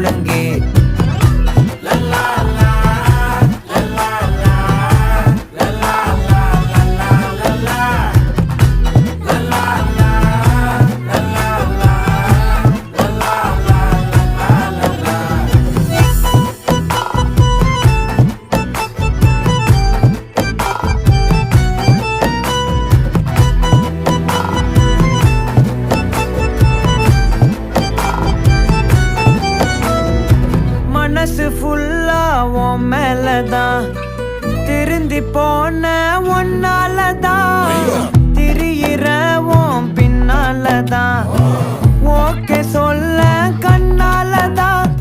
ஒழுங்கு. மனசு ஃபுல்லா உன் மேலதான், திருந்தி போன ஒன்னாலதான், திரியிற உன் பின்னாலதான், ஓகே சொல்ல கண்ணாலதான்,